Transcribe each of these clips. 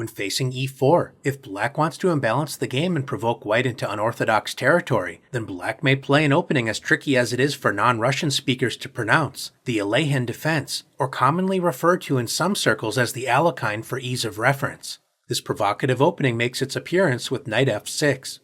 When facing e4, if black wants to imbalance the game and provoke white into unorthodox territory, then black may play an opening as tricky as it is for non-Russian speakers to pronounce, the Alekhine defense, or commonly referred to in some circles as the Alekhine for ease of reference. This provocative opening makes its appearance with knight f6.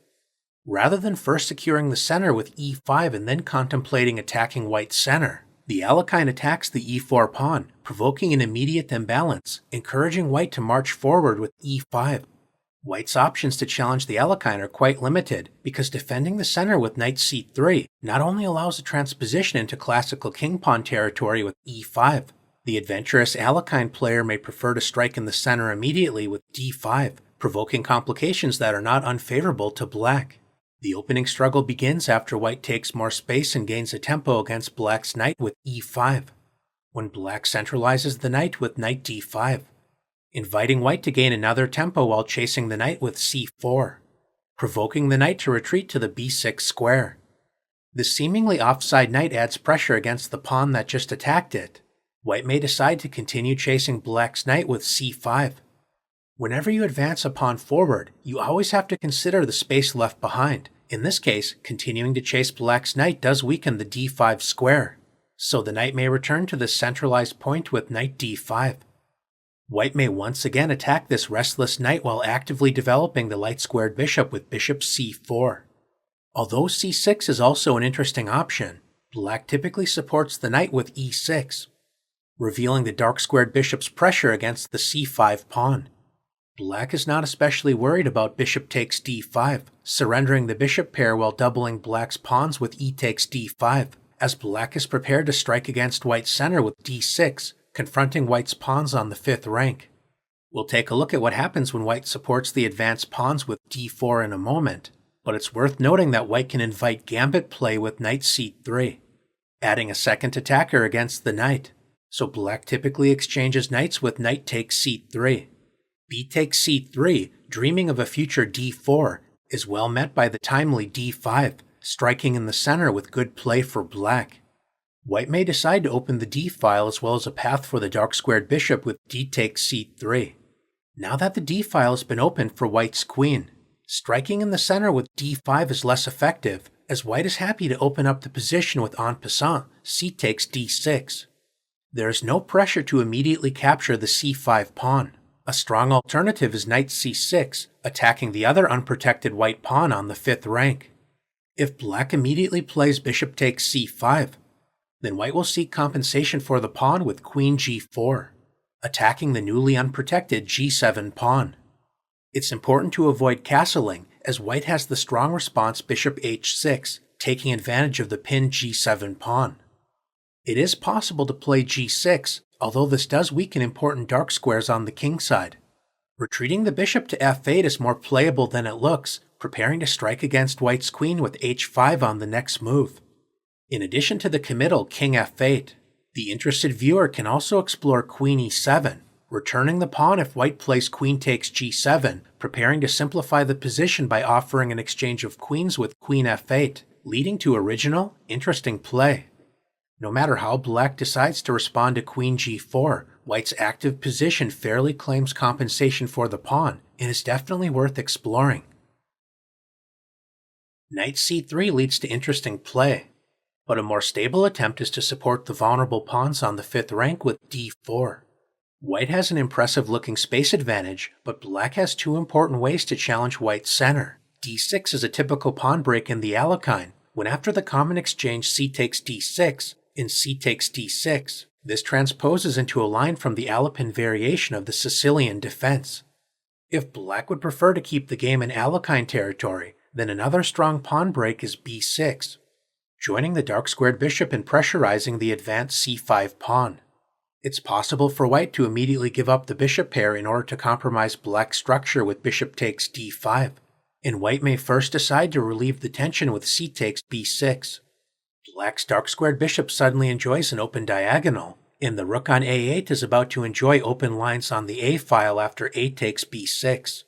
Rather than first securing the center with e5 and then contemplating attacking white's center, the Alekhine attacks the e4 pawn, provoking an immediate imbalance, encouraging white to march forward with e5. White's options to challenge the Alekhine are quite limited, because defending the center with knight c3 not only allows a transposition into classical king-pawn territory with e5, the adventurous Alekhine player may prefer to strike in the center immediately with d5, provoking complications that are not unfavorable to black. The opening struggle begins after white takes more space and gains a tempo against black's knight with e5, when black centralizes the knight with knight d5, inviting white to gain another tempo while chasing the knight with c4, provoking the knight to retreat to the b6 square. The seemingly offside knight adds pressure against the pawn that just attacked it. White may decide to continue chasing black's knight with c5. Whenever you advance a pawn forward, you always have to consider the space left behind. In this case, continuing to chase black's knight does weaken the d5 square, so the knight may return to the centralized point with knight d5. White may once again attack this restless knight while actively developing the light-squared bishop with bishop c4. Although c6 is also an interesting option, black typically supports the knight with e6, revealing the dark-squared bishop's pressure against the c5 pawn. Black is not especially worried about bishop takes d5, surrendering the bishop pair while doubling black's pawns with e takes d5, as black is prepared to strike against white's center with d6, confronting white's pawns on the 5th rank. We'll take a look at what happens when white supports the advanced pawns with d4 in a moment, but it's worth noting that white can invite gambit play with knight c3, adding a second attacker against the knight, so black typically exchanges knights with knight takes c3. B takes c3, dreaming of a future d4, is well met by the timely d5, striking in the center with good play for black. White may decide to open the d-file as well as a path for the dark-squared bishop with d takes c3. Now that the d-file has been opened for white's queen, striking in the center with d5 is less effective, as white is happy to open up the position with en passant c takes d6. There is no pressure to immediately capture the c5 pawn. A strong alternative is knight c6, attacking the other unprotected white pawn on the 5th rank. If black immediately plays bishop takes c5, then white will seek compensation for the pawn with queen g4, attacking the newly unprotected g7 pawn. It's important to avoid castling, as white has the strong response bishop h6, taking advantage of the pinned g7 pawn. It is possible to play g6, although this does weaken important dark squares on the king side. Retreating the bishop to f8 is more playable than it looks, preparing to strike against white's queen with h5 on the next move. In addition to the committal king f8, the interested viewer can also explore queen e7, returning the pawn if white plays queen takes g7, preparing to simplify the position by offering an exchange of queens with queen f8, leading to original, interesting play. No matter how black decides to respond to queen g4, white's active position fairly claims compensation for the pawn and is definitely worth exploring. Knight c3 leads to interesting play, but a more stable attempt is to support the vulnerable pawns on the 5th rank with d4. White has an impressive looking space advantage, but black has two important ways to challenge white's center. d6 is a typical pawn break in the Alekhine, when after the common exchange c takes d6, in c takes d6, this transposes into a line from the Alekhine variation of the Sicilian defense. If black would prefer to keep the game in Alekhine territory, then another strong pawn break is b6, joining the dark-squared bishop in pressurizing the advanced c5 pawn. It's possible for white to immediately give up the bishop pair in order to compromise black's structure with bishop takes d5, and white may first decide to relieve the tension with c takes b6. Black's dark-squared bishop suddenly enjoys an open diagonal, and the rook on a8 is about to enjoy open lines on the a-file after a takes b6.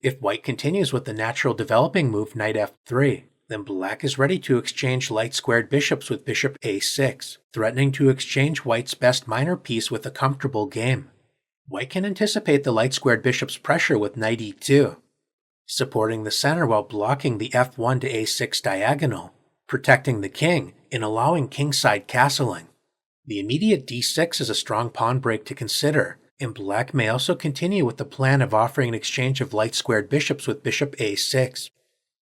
If white continues with the natural developing move knight f3, then black is ready to exchange light-squared bishops with bishop a6, threatening to exchange white's best minor piece with a comfortable game. White can anticipate the light-squared bishop's pressure with knight e2, supporting the center while blocking the f1 to a6 diagonal, protecting the king and allowing kingside castling. The immediate d6 is a strong pawn break to consider, and black may also continue with the plan of offering an exchange of light-squared bishops with bishop a6.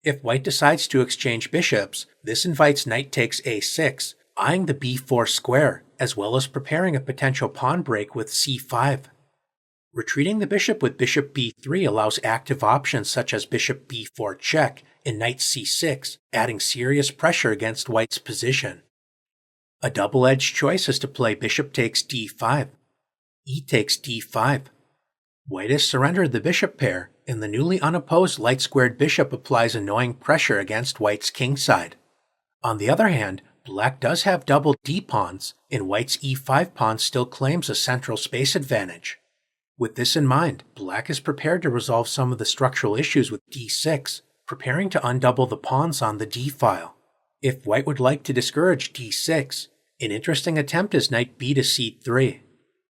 If white decides to exchange bishops, this invites knight takes a6, eyeing the b4 square, as well as preparing a potential pawn break with c5. Retreating the bishop with bishop b3 allows active options such as bishop b4 check and knight c6, adding serious pressure against white's position. A double-edged choice is to play bishop takes d5, e takes d5. White has surrendered the bishop pair, and the newly unopposed light-squared bishop applies annoying pressure against white's kingside. On the other hand, black does have double d-pawns, and white's e5 pawn still claims a central space advantage. With this in mind, black is prepared to resolve some of the structural issues with d6, preparing to undouble the pawns on the d-file. If white would like to discourage d6, an interesting attempt is knight b to c3.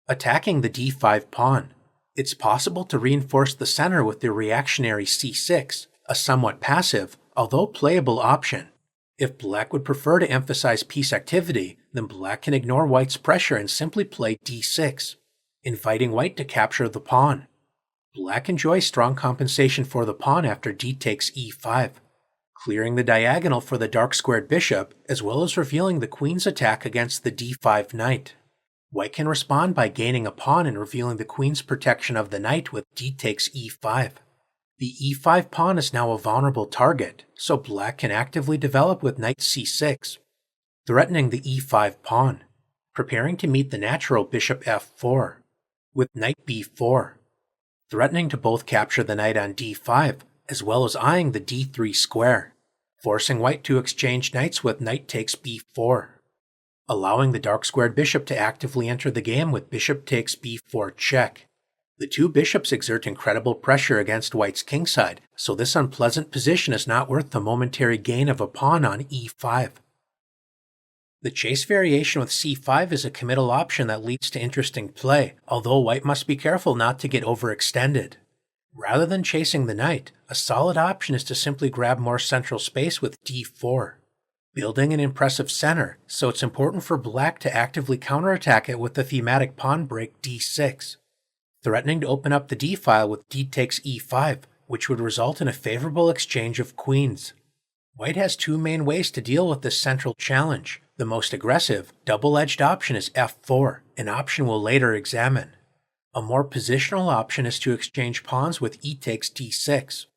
Attacking the d5 pawn, it's possible to reinforce the center with the reactionary c6, a somewhat passive, although playable option. If black would prefer to emphasize piece activity, then black can ignore white's pressure and simply play d6, inviting white to capture the pawn. Black enjoys strong compensation for the pawn after d takes e5, clearing the diagonal for the dark-squared bishop, as well as revealing the queen's attack against the d5 knight. White can respond by gaining a pawn and revealing the queen's protection of the knight with d takes e5. The e5 pawn is now a vulnerable target, so black can actively develop with knight c6, threatening the e5 pawn, preparing to meet the natural bishop f4, with knight b4, threatening to both capture the knight on d5, as well as eyeing the d3 square, forcing white to exchange knights with knight takes b4, allowing the dark-squared bishop to actively enter the game with bishop takes b4 check. The two bishops exert incredible pressure against white's kingside, so this unpleasant position is not worth the momentary gain of a pawn on e5. The chase variation with c5 is a committal option that leads to interesting play, although white must be careful not to get overextended. Rather than chasing the knight, a solid option is to simply grab more central space with d4, building an impressive center, so it's important for black to actively counterattack it with the thematic pawn break d6, threatening to open up the d-file with d takes e5, which would result in a favorable exchange of queens. White has two main ways to deal with this central challenge. The most aggressive, double-edged option is f4, an option we'll later examine. A more positional option is to exchange pawns with e takes d6,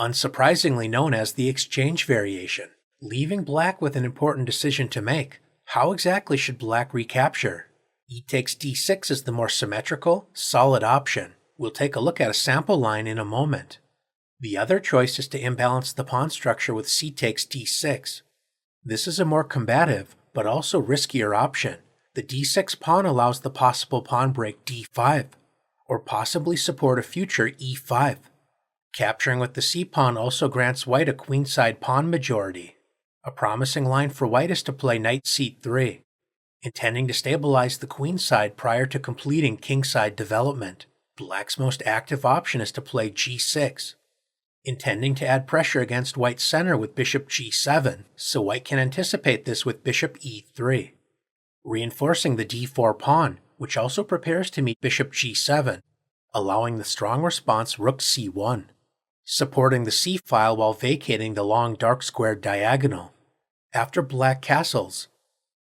unsurprisingly known as the exchange variation, leaving black with an important decision to make. How exactly should black recapture? E takes d6 is the more symmetrical, solid option. We'll take a look at a sample line in a moment. The other choice is to imbalance the pawn structure with c takes d6. This is a more combative, but also riskier option. The d6 pawn allows the possible pawn break d5, or possibly support a future e5. Capturing with the c-pawn also grants white a queenside pawn majority. A promising line for white is to play knight c3, intending to stabilize the queenside prior to completing kingside development. Black's most active option is to play g6, intending to add pressure against white's center with bishop g7, so white can anticipate this with bishop e3, reinforcing the d4 pawn, which also prepares to meet bishop g7, allowing the strong response rook c1, supporting the c-file while vacating the long dark-squared diagonal. After black castles,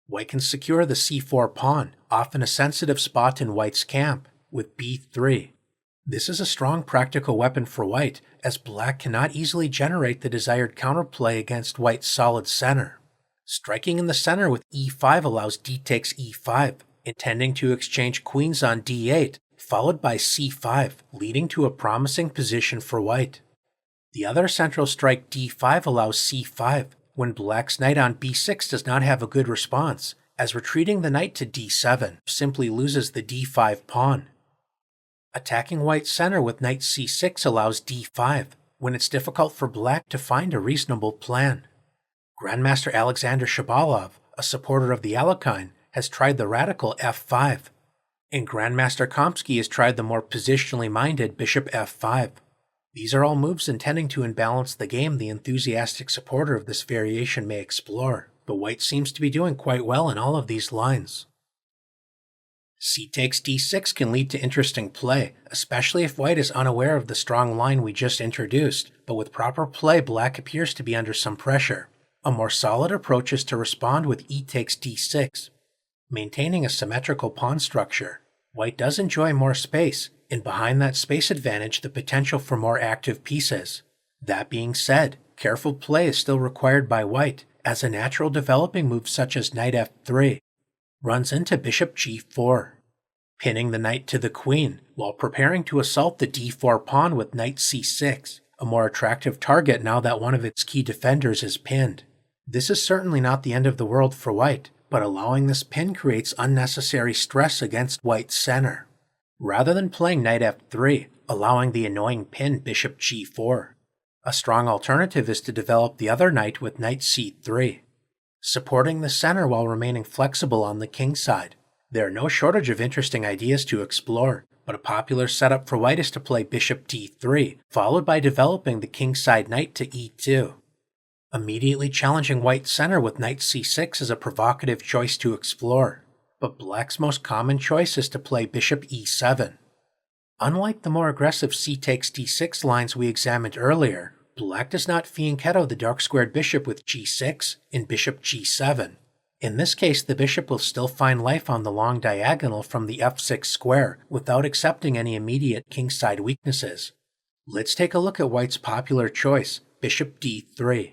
white can secure the c4 pawn, often a sensitive spot in white's camp, with b3. This is a strong practical weapon for white, as black cannot easily generate the desired counterplay against white's solid center. Striking in the center with e5 allows d takes e5, intending to exchange queens on d8, followed by c5, leading to a promising position for white. The other central strike d5 allows c5, when black's knight on b6 does not have a good response, as retreating the knight to d7 simply loses the d5 pawn. Attacking white's center with knight c6 allows d5, when it's difficult for black to find a reasonable plan. Grandmaster Alexander Shabalov, a supporter of the Alekhine, has tried the radical f5, and Grandmaster Komsky has tried the more positionally minded bishop f5. These are all moves intending to imbalance the game the enthusiastic supporter of this variation may explore, but white seems to be doing quite well in all of these lines. C takes d6 can lead to interesting play, especially if white is unaware of the strong line we just introduced, but with proper play black appears to be under some pressure. A more solid approach is to respond with e takes d6, maintaining a symmetrical pawn structure. White does enjoy more space, and behind that space advantage the potential for more active pieces. That being said, careful play is still required by white, as a natural developing move such as knight f3 runs into bishop g4, pinning the knight to the queen, while preparing to assault the d4 pawn with knight c6, a more attractive target now that one of its key defenders is pinned. This is certainly not the end of the world for white, but allowing this pin creates unnecessary stress against white's center. Rather than playing knight f3, allowing the annoying pin bishop g4, a strong alternative is to develop the other knight with knight c3, supporting the center while remaining flexible on the king side. There are no shortage of interesting ideas to explore, but a popular setup for white is to play bishop d3, followed by developing the kingside knight to e2. Immediately challenging white's center with knight c6 is a provocative choice to explore, but black's most common choice is to play bishop e7. Unlike the more aggressive c takes d6 lines we examined earlier, black does not fianchetto the dark-squared bishop with g6 and bishop g7. In this case, the bishop will still find life on the long diagonal from the f6 square without accepting any immediate kingside weaknesses. Let's take a look at white's popular choice, bishop d3.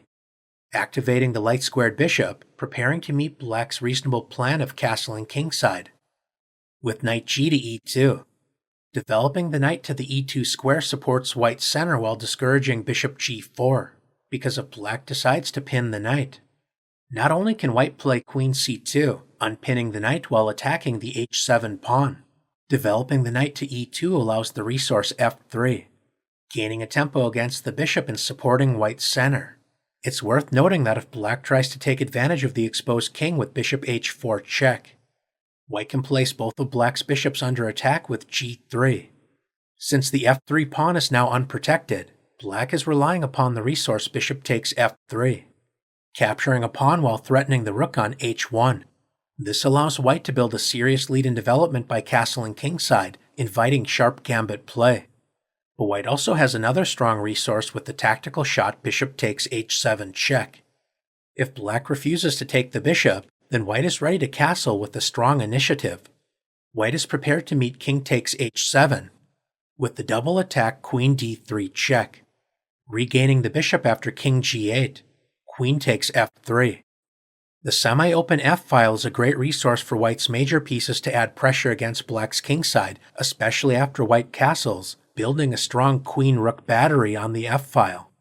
Activating the light-squared bishop, preparing to meet black's reasonable plan of castling kingside. With knight g to e2. Developing the knight to the e2 square supports white's center while discouraging bishop g4, because if black decides to pin the knight. Not only can white play queen c2, unpinning the knight while attacking the h7 pawn, developing the knight to e2 allows the resource f3, gaining a tempo against the bishop and supporting white's center. It's worth noting that if black tries to take advantage of the exposed king with bishop h4 check, white can place both of black's bishops under attack with g3. Since the f3 pawn is now unprotected, black is relying upon the resource bishop takes f3, capturing a pawn while threatening the rook on h1. This allows white to build a serious lead in development by castling kingside, inviting sharp gambit play. But white also has another strong resource with the tactical shot bishop takes h7 check. If black refuses to take the bishop, then white is ready to castle with a strong initiative. White is prepared to meet king takes h7, with the double attack queen d3 check, regaining the bishop after king g8, queen takes f3. The semi-open f-file is a great resource for white's major pieces to add pressure against black's kingside, especially after white castles, building a strong queen-rook battery on the f-file.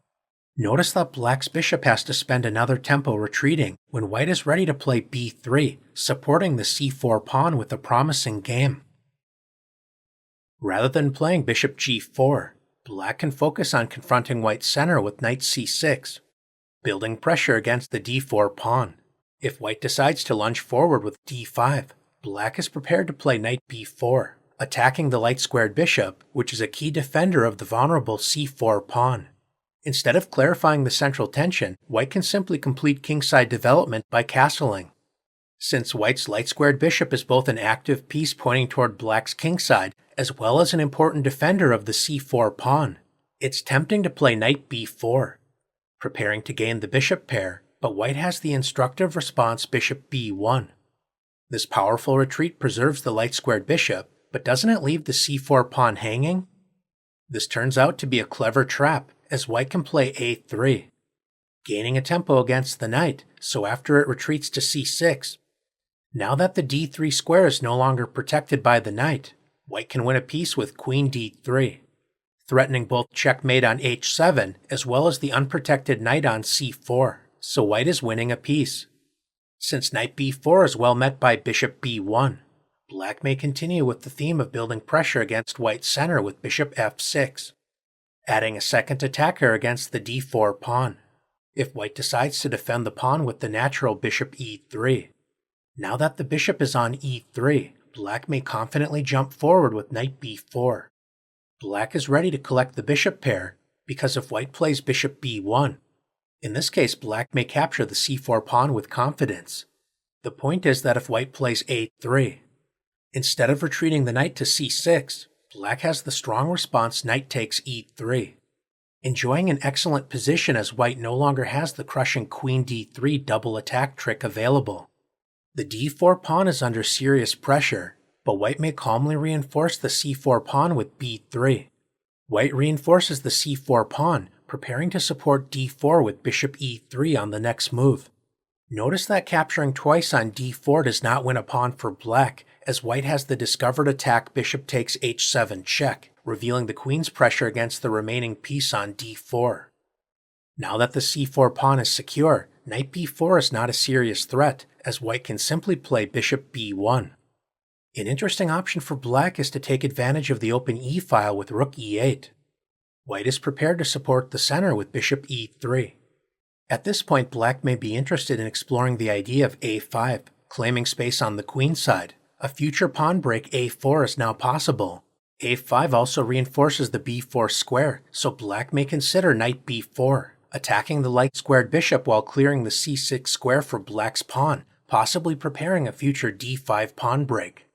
Notice that black's bishop has to spend another tempo retreating when white is ready to play b3, supporting the c4 pawn with a promising game. Rather than playing bishop g4, black can focus on confronting white's center with knight c6, building pressure against the d4 pawn. If white decides to lunge forward with d5, black is prepared to play knight b4, attacking the light-squared bishop, which is a key defender of the vulnerable c4 pawn. Instead of clarifying the central tension, white can simply complete kingside development by castling. Since white's light-squared bishop is both an active piece pointing toward black's kingside, as well as an important defender of the c4 pawn, it's tempting to play knight b4, preparing to gain the bishop pair, but white has the instructive response bishop b1. This powerful retreat preserves the light-squared bishop, but doesn't it leave the c4 pawn hanging? This turns out to be a clever trap, as white can play a3, gaining a tempo against the knight, so after it retreats to c6. Now that the d3 square is no longer protected by the knight, white can win a piece with queen d3, threatening both checkmate on h7 as well as the unprotected knight on c4, so white is winning a piece. Since knight b4 is well met by bishop b1, black may continue with the theme of building pressure against white's center with bishop f6, adding a second attacker against the d4 pawn, if white decides to defend the pawn with the natural bishop e3. Now that the bishop is on e3, black may confidently jump forward with knight b4. Black is ready to collect the bishop pair, because if white plays bishop b1, in this case black may capture the c4 pawn with confidence. The point is that if white plays a3, instead of retreating the knight to c6, black has the strong response knight takes e3, enjoying an excellent position as white no longer has the crushing queen d3 double attack trick available. The d4 pawn is under serious pressure, but white may calmly reinforce the c4 pawn with b3. White reinforces the c4 pawn, preparing to support d4 with bishop e3 on the next move. Notice that capturing twice on d4 does not win a pawn for black, as white has the discovered attack bishop takes h7 check, revealing the queen's pressure against the remaining piece on d4. Now that the c4 pawn is secure, knight b4 is not a serious threat, as white can simply play bishop b1. An interesting option for black is to take advantage of the open e-file with rook e8. White is prepared to support the center with bishop e3. At this point, black may be interested in exploring the idea of a5, claiming space on the queen side. A future pawn break a4 is now possible. a5 also reinforces the b4 square, so black may consider knight b4, attacking the light-squared bishop while clearing the c6 square for black's pawn, possibly preparing a future d5 pawn break.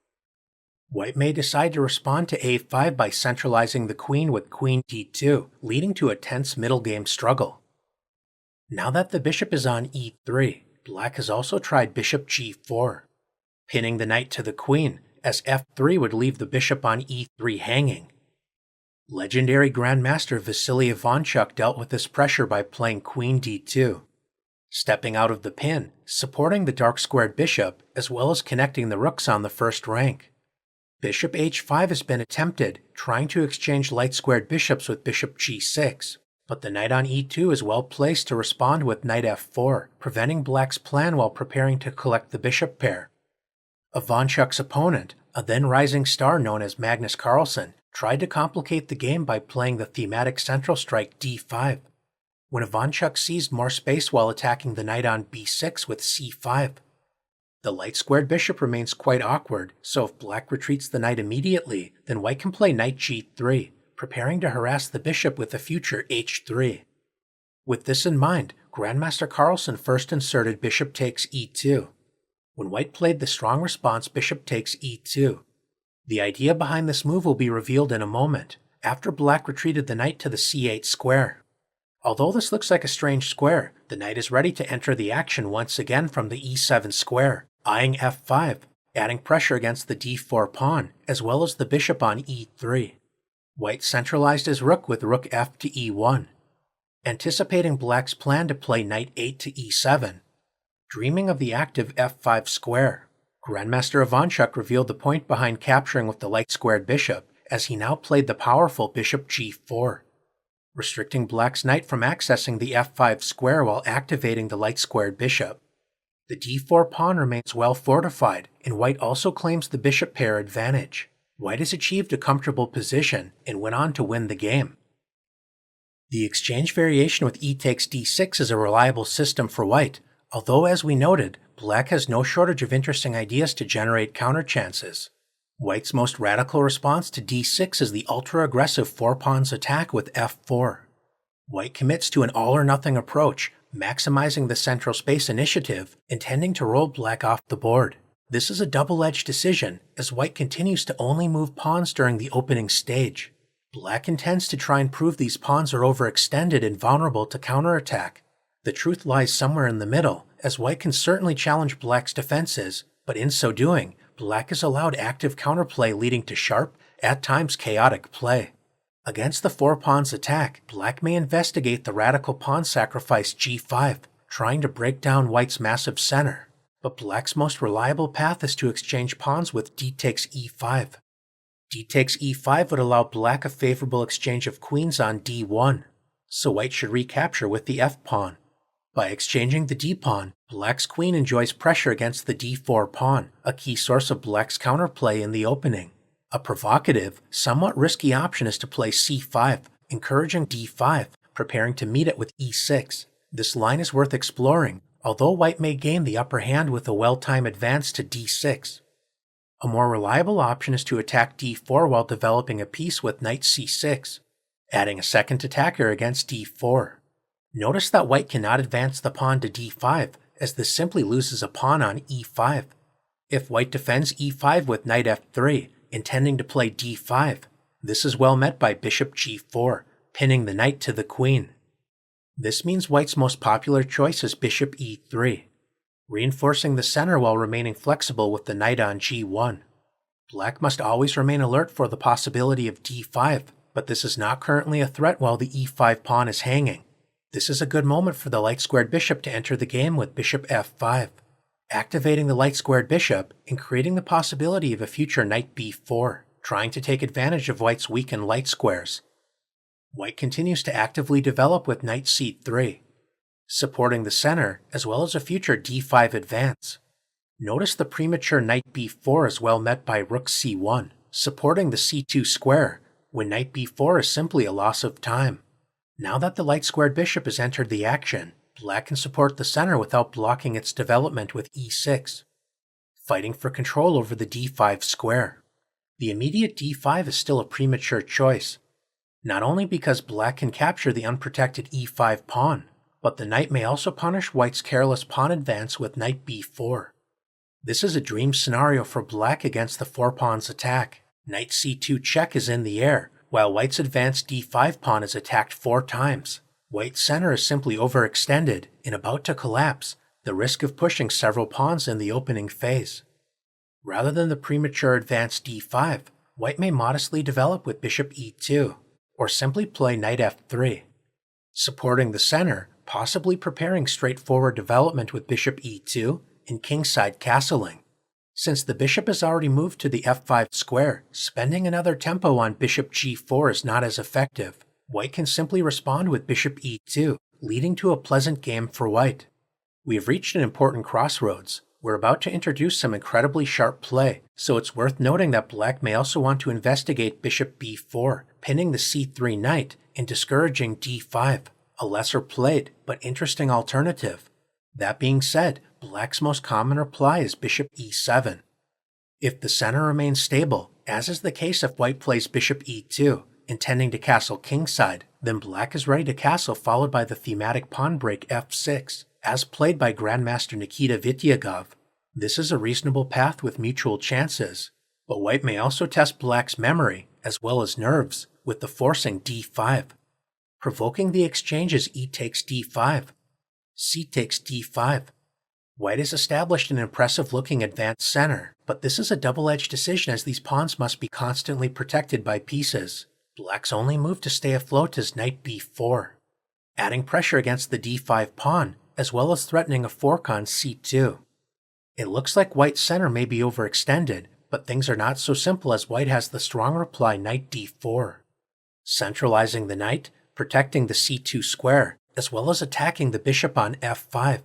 White may decide to respond to a5 by centralizing the queen with queen d2, leading to a tense middle game struggle. Now that the bishop is on e3, black has also tried bishop g4, pinning the knight to the queen, as f3 would leave the bishop on e3 hanging. Legendary Grandmaster Vasily Ivanchuk dealt with this pressure by playing queen d2, stepping out of the pin, supporting the dark-squared bishop, as well as connecting the rooks on the first rank. Bishop h5 has been attempted, trying to exchange light-squared bishops with bishop g6, but the knight on e2 is well placed to respond with knight f4, preventing black's plan while preparing to collect the bishop pair. Ivanchuk's opponent, a then rising star known as Magnus Carlsen, tried to complicate the game by playing the thematic central strike d5, when Ivanchuk seized more space while attacking the knight on b6 with c5. The light-squared bishop remains quite awkward, so if black retreats the knight immediately, then white can play knight g3, preparing to harass the bishop with a future h3. With this in mind, Grandmaster Carlsen first inserted bishop takes e2, when white played the strong response bishop takes e2. The idea behind this move will be revealed in a moment, after black retreated the knight to the c8 square. Although this looks like a strange square, the knight is ready to enter the action once again from the e7 square, eyeing f5, adding pressure against the d4 pawn, as well as the bishop on e3. White centralized his rook with rook f to e1, anticipating black's plan to play knight 8 to e7. Dreaming of the active f5 square, Grandmaster Ivanchuk revealed the point behind capturing with the light-squared bishop, as he now played the powerful bishop g4, restricting black's knight from accessing the f5 square while activating the light-squared bishop. The d4 pawn remains well fortified, and white also claims the bishop pair advantage. White has achieved a comfortable position and went on to win the game. The exchange variation with e takes d6 is a reliable system for white, although as we noted, black has no shortage of interesting ideas to generate counter chances. White's most radical response to d6 is the ultra-aggressive 4-pawns attack with f4. White commits to an all-or-nothing approach, maximizing the central space initiative, intending to roll black off the board. This is a double-edged decision, as white continues to only move pawns during the opening stage. Black intends to try and prove these pawns are overextended and vulnerable to counterattack. The truth lies somewhere in the middle, as white can certainly challenge black's defenses, but in so doing, black is allowed active counterplay leading to sharp, at times chaotic play. Against the 4-pawns attack, black may investigate the radical pawn sacrifice g5, trying to break down white's massive center. But black's most reliable path is to exchange pawns with d takes e5. D takes e5 would allow black a favorable exchange of queens on d1, so white should recapture with the f-pawn. By exchanging the d-pawn, black's queen enjoys pressure against the d4 pawn, a key source of black's counterplay in the opening. A provocative, somewhat risky option is to play c5, encouraging d5, preparing to meet it with e6. This line is worth exploring, although white may gain the upper hand with a well-timed advance to d6. A more reliable option is to attack d4 while developing a piece with knight c6, adding a second attacker against d4. Notice that white cannot advance the pawn to d5, as this simply loses a pawn on e5. If white defends e5 with knight f3, intending to play d5, this is well met by bishop g4, pinning the knight to the queen. This means white's most popular choice is bishop e3, reinforcing the center while remaining flexible with the knight on g1. Black must always remain alert for the possibility of d5, but this is not currently a threat while the e5 pawn is hanging. This is a good moment for the light-squared bishop to enter the game with bishop f5, activating the light-squared bishop and creating the possibility of a future knight b4, trying to take advantage of white's weakened light squares. White continues to actively develop with knight c3, supporting the center as well as a future d5 advance. Notice the premature knight b4 is well met by rook c1, supporting the c2 square, when knight b4 is simply a loss of time. Now that the light-squared bishop has entered the action, black can support the center without blocking its development with e6, fighting for control over the d5 square. The immediate d5 is still a premature choice, not only because black can capture the unprotected e5 pawn, but the knight may also punish white's careless pawn advance with knight b4. This is a dream scenario for black against the 4-pawn's attack. Knight c2 check is in the air, while white's advanced d5 pawn is attacked 4 times. White's center is simply overextended and about to collapse, the risk of pushing several pawns in the opening phase. Rather than the premature advance d5, white may modestly develop with bishop e2, or simply play knight f3, supporting the center, possibly preparing straightforward development with bishop e2 and kingside castling. Since the bishop has already moved to the f5 square, spending another tempo on bishop g4 is not as effective. White can simply respond with bishop e2, leading to a pleasant game for white. We have reached an important crossroads. We're about to introduce some incredibly sharp play, so it's worth noting that black may also want to investigate bishop b4, pinning the c3 knight and discouraging d5, a lesser played but interesting alternative. That being said, black's most common reply is bishop e7. If the center remains stable, as is the case if white plays bishop e2, intending to castle kingside, then black is ready to castle followed by the thematic pawn break f6, as played by Grandmaster Nikita Vityagov. This is a reasonable path with mutual chances, but white may also test black's memory, as well as nerves, with the forcing d5. Provoking the exchange is e takes d5, c takes d5. White has established an impressive-looking advanced center, but this is a double-edged decision as these pawns must be constantly protected by pieces. Black's only move to stay afloat is knight b4, adding pressure against the d5 pawn, as well as threatening a fork on c2. It looks like white's center may be overextended, but things are not so simple as white has the strong reply knight d4, centralizing the knight, protecting the c2 square, as well as attacking the bishop on f5.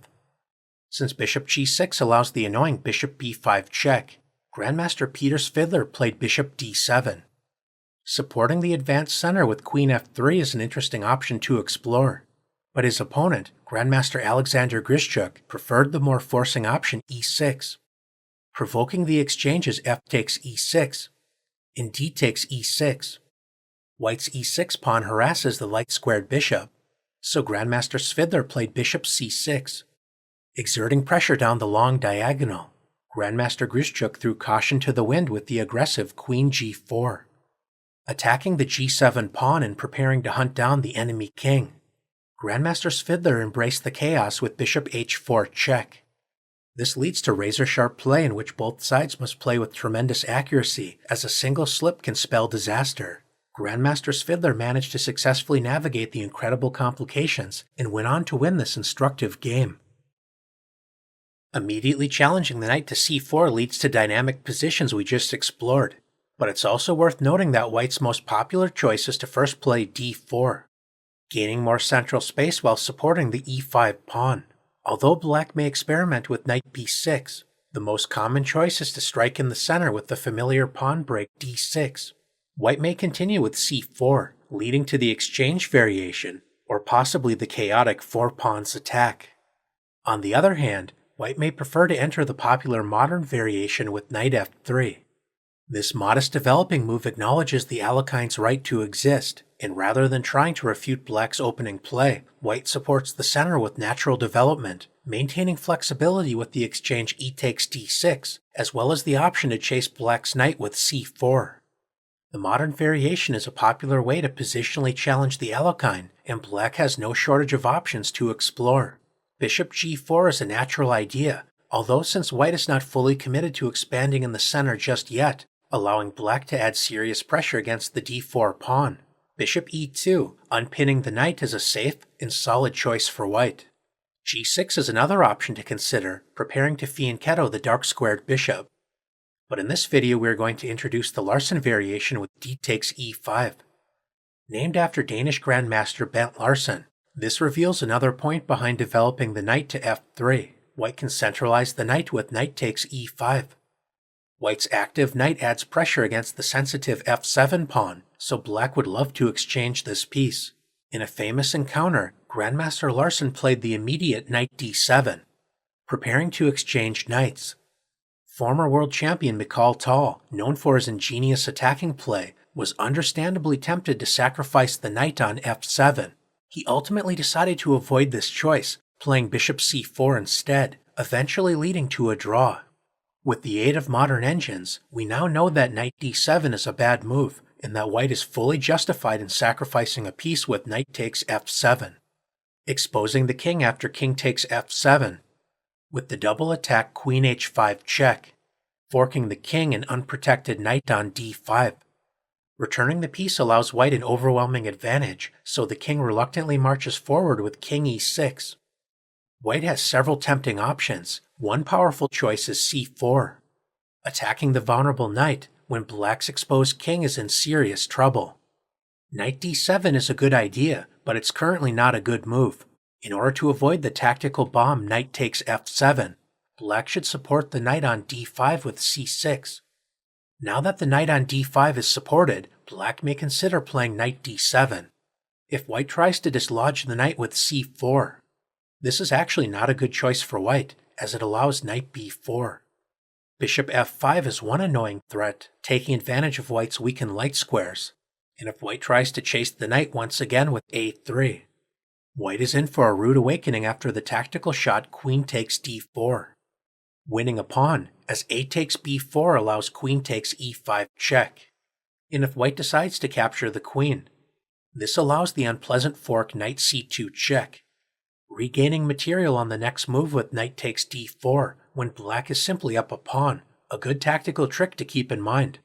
Since bishop g6 allows the annoying bishop b5 check, Grandmaster Peter Svidler played bishop d7. Supporting the advanced center with queen f3 is an interesting option to explore, but his opponent, Grandmaster Alexander Grischuk, preferred the more forcing option e6. Provoking the exchange is f takes e6, and d takes e6. White's e6 pawn harasses the light-squared bishop, so Grandmaster Svidler played bishop c6. Exerting pressure down the long diagonal, Grandmaster Grischuk threw caution to the wind with the aggressive queen g4, attacking the g7 pawn and preparing to hunt down the enemy king. Grandmaster Svidler embraced the chaos with bishop h4 check. This leads to razor-sharp play in which both sides must play with tremendous accuracy, as a single slip can spell disaster. Grandmaster Svidler managed to successfully navigate the incredible complications and went on to win this instructive game. Immediately challenging the knight to c4 leads to dynamic positions we just explored, but it's also worth noting that white's most popular choice is to first play d4, gaining more central space while supporting the e5 pawn. Although black may experiment with knight b6, the most common choice is to strike in the center with the familiar pawn break d6. White may continue with c4, leading to the exchange variation, or possibly the chaotic 4-pawns attack. On the other hand, white may prefer to enter the popular modern variation with knight f3, This modest developing move acknowledges the Alekhine's right to exist, and rather than trying to refute black's opening play, white supports the center with natural development, maintaining flexibility with the exchange e takes d6, as well as the option to chase black's knight with c4. The modern variation is a popular way to positionally challenge the Alekhine, and black has no shortage of options to explore. Bishop g4 is a natural idea, although since white is not fully committed to expanding in the center just yet, allowing black to add serious pressure against the d4 pawn. Bishop e2, unpinning the knight, is a safe and solid choice for white. g6 is another option to consider, preparing to fianchetto the dark-squared bishop. But in this video we are going to introduce the Larsen variation with d takes e5. Named after Danish Grandmaster Bent Larsen, this reveals another point behind developing the knight to f3. White can centralize the knight with knight takes e5. White's active knight adds pressure against the sensitive f7 pawn, so black would love to exchange this piece. In a famous encounter, Grandmaster Larsen played the immediate knight d7, preparing to exchange knights. Former world champion Mikhail Tal, known for his ingenious attacking play, was understandably tempted to sacrifice the knight on f7. He ultimately decided to avoid this choice, playing bishop c4 instead, eventually leading to a draw. With the aid of modern engines, we now know that knight d7 is a bad move, and that white is fully justified in sacrificing a piece with knight takes f7, exposing the king after king takes f7, with the double attack queen h5 check, forking the king and unprotected knight on d5. Returning the piece allows white an overwhelming advantage, so the king reluctantly marches forward with king e6. White has several tempting options. One powerful choice is c4, attacking the vulnerable knight when black's exposed king is in serious trouble. Knight d7 is a good idea, but it's currently not a good move. In order to avoid the tactical bomb knight takes f7, black should support the knight on d5 with c6. Now that the knight on d5 is supported, black may consider playing knight d7. If white tries to dislodge the knight with c4, this is actually not a good choice for white, as it allows knight b4. Bishop f5 is one annoying threat, taking advantage of white's weakened light squares. And if white tries to chase the knight once again with a3, white is in for a rude awakening after the tactical shot queen takes d4, winning a pawn, as a takes b4 allows queen takes e5 check. And if white decides to capture the queen, this allows the unpleasant fork knight c2 check, regaining material on the next move with knight takes d4 when black is simply up a pawn, a good tactical trick to keep in mind.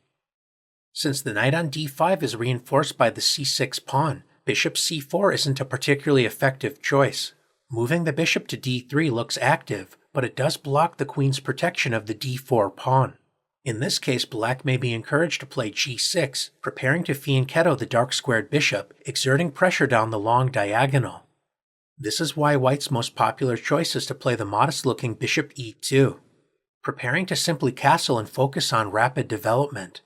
Since the knight on d5 is reinforced by the c6 pawn, bishop c4 isn't a particularly effective choice. Moving the bishop to d3 looks active, but it does block the queen's protection of the d4 pawn. In this case, black may be encouraged to play g6, preparing to fianchetto the dark-squared bishop, exerting pressure down the long diagonal. This is why white's most popular choice is to play the modest-looking bishop e2, preparing to simply castle and focus on rapid development.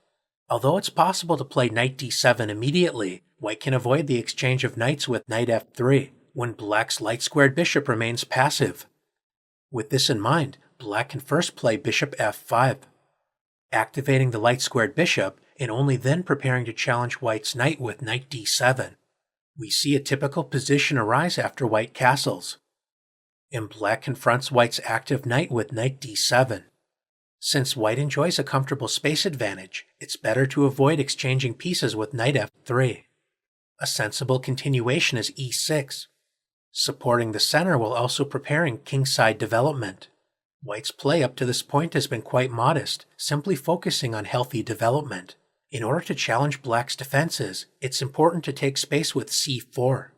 Although it's possible to play knight d7 immediately, white can avoid the exchange of knights with knight f3, when black's light-squared bishop remains passive. With this in mind, black can first play bishop f5, activating the light-squared bishop, and only then preparing to challenge white's knight with knight d7. We see a typical position arise after white castles, and black confronts white's active knight with knight d7. Since white enjoys a comfortable space advantage, it's better to avoid exchanging pieces with knight f3. A sensible continuation is e6, supporting the center while also preparing kingside development. White's play up to this point has been quite modest, simply focusing on healthy development. In order to challenge black's defenses, it's important to take space with c4,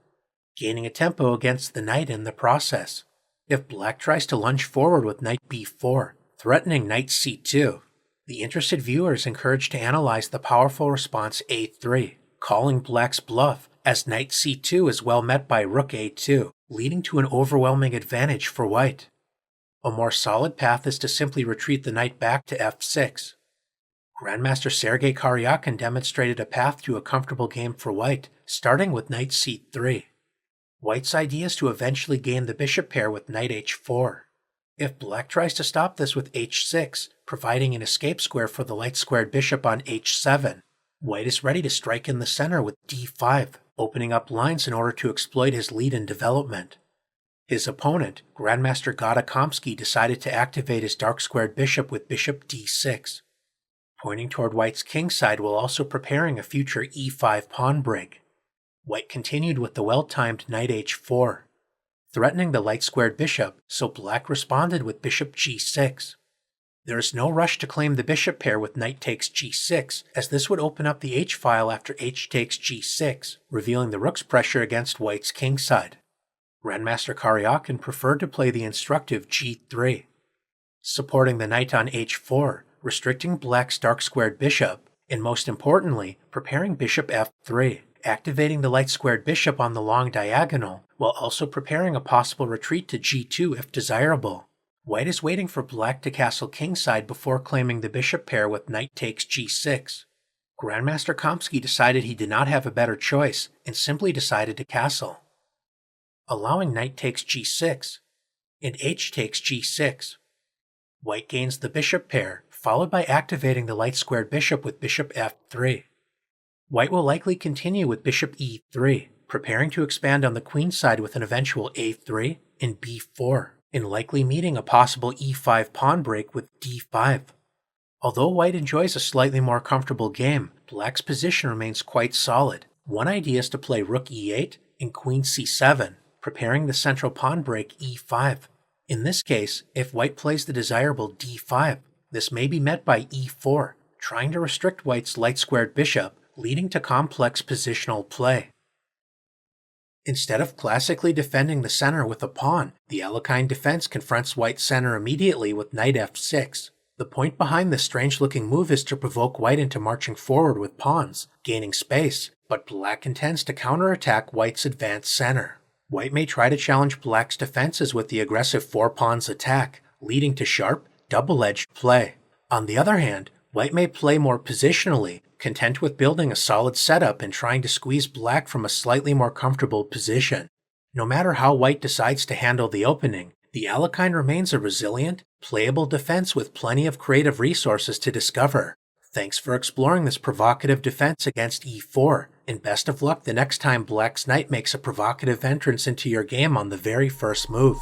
gaining a tempo against the knight in the process. If black tries to lunge forward with knight b4, threatening knight c2, the interested viewer is encouraged to analyze the powerful response a3, calling black's bluff, as knight c2 is well met by rook a2, leading to an overwhelming advantage for white. A more solid path is to simply retreat the knight back to f6. Grandmaster Sergei Karyakin demonstrated a path to a comfortable game for white, starting with knight c3. White's idea is to eventually gain the bishop pair with knight h4. If black tries to stop this with h6, providing an escape square for the light-squared bishop on h7, white is ready to strike in the center with d5, opening up lines in order to exploit his lead in development. His opponent, Grandmaster Alekhine, decided to activate his dark-squared bishop with bishop d6, pointing toward white's kingside while also preparing a future e5 pawn break. White continued with the well-timed knight h4, threatening the light-squared bishop, so black responded with bishop g6. There is no rush to claim the bishop pair with knight takes g6, as this would open up the h-file after h takes g6, revealing the rook's pressure against white's kingside. Grandmaster Alekhine preferred to play the instructive g3, supporting the knight on h4, restricting black's dark-squared bishop, and most importantly, preparing bishop f3, activating the light-squared bishop on the long diagonal, while also preparing a possible retreat to g2 if desirable. White is waiting for black to castle kingside before claiming the bishop pair with knight takes g6. Grandmaster Alekhine decided he did not have a better choice, and simply decided to castle, allowing knight takes g6, and h takes g6. White gains the bishop pair, followed by activating the light-squared bishop with bishop f3. White will likely continue with bishop e3, preparing to expand on the queen side with an eventual a3 and b4, and likely meeting a possible e5 pawn break with d5. Although white enjoys a slightly more comfortable game, black's position remains quite solid. One idea is to play rook e8 and queen c7, preparing the central pawn break e5. In this case, if white plays the desirable d5, this may be met by e4, trying to restrict white's light-squared bishop, leading to complex positional play. Instead of classically defending the center with a pawn, the Alekhine defense confronts white's center immediately with knight f6. The point behind this strange-looking move is to provoke white into marching forward with pawns, gaining space, but black intends to counterattack white's advanced center. White may try to challenge black's defenses with the aggressive four-pawns attack, leading to sharp, double-edged play. On the other hand, white may play more positionally, content with building a solid setup and trying to squeeze black from a slightly more comfortable position. No matter how white decides to handle the opening, the Alekhine remains a resilient, playable defense with plenty of creative resources to discover. Thanks for exploring this provocative defense against e4, and best of luck the next time black's knight makes a provocative entrance into your game on the very first move.